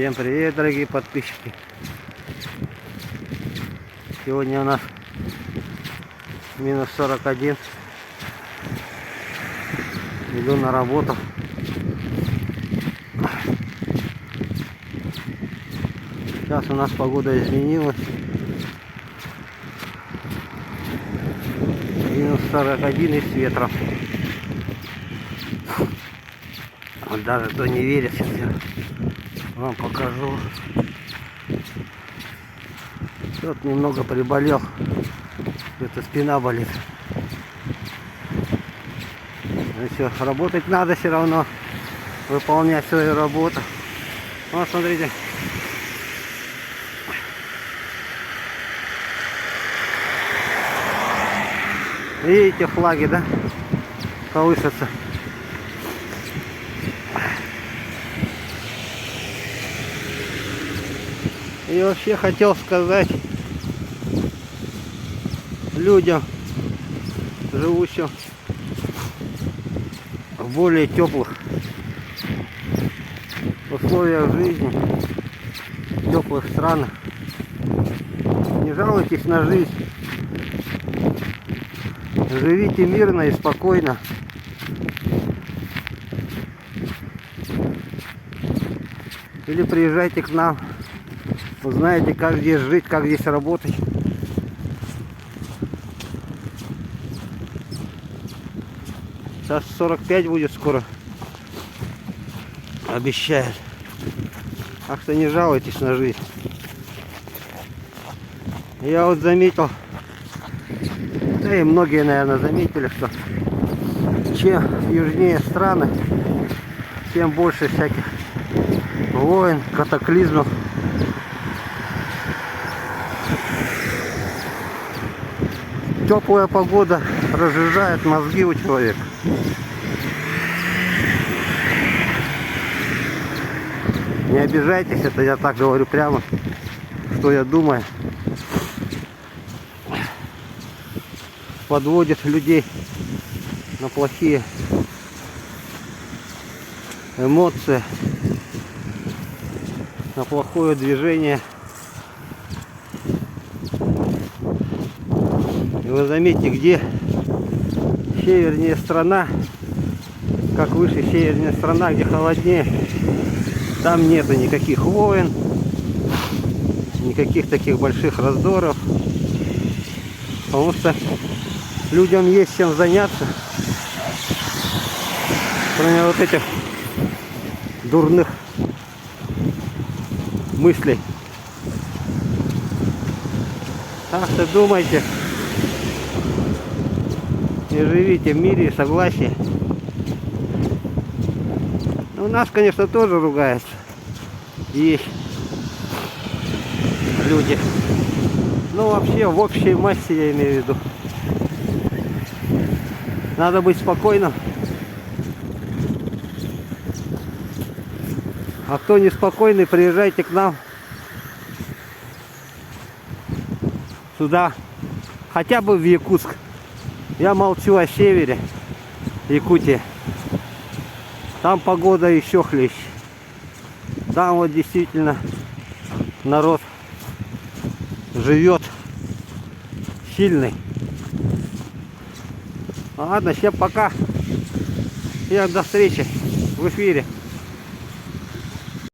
Всем привет, дорогие подписчики. Сегодня у нас минус 41. Иду на работу. Сейчас у нас погода изменилась. Минус 41 и с ветром. Вот даже кто не верит, сейчас я вам покажу. Вот немного приболел. Где-то спина болит. Ну все, работать надо все равно. Выполнять свою работу. Вот смотрите. Видите флаги, да? Колышутся. И вообще хотел сказать людям, живущим в более теплых условиях жизни, в теплых странах, не жалуйтесь на жизнь, живите мирно и спокойно. Или приезжайте к нам, узнаете, как здесь жить, как здесь работать. Сейчас 45 будет скоро, обещают. Так что не жалуйтесь на жизнь. Я вот заметил, да и многие, наверное, заметили, что чем южнее страны, тем больше всяких войн, катаклизмов. Теплая погода разжижает мозги у человека. Не обижайтесь, это я так говорю прямо, что я думаю. Подводит людей на плохие эмоции, на плохое движение. И вы заметите, где севернее страна, как выше севернее страна, где холоднее, там нету никаких войн, никаких таких больших раздоров, потому что людям есть чем заняться, кроме вот этих дурных мыслей. Так что думайте и живите в мире и согласии. У нас, конечно, тоже ругаются. Есть люди. Ну, вообще, в общей массе я имею в виду. Надо быть спокойным. А кто неспокойный, приезжайте к нам. Сюда. Хотя бы в Якутск. Я молчу о севере Якутии. Там погода еще хлеще. Там вот действительно народ живет сильный. Ладно, всем пока. Всем до встречи в эфире.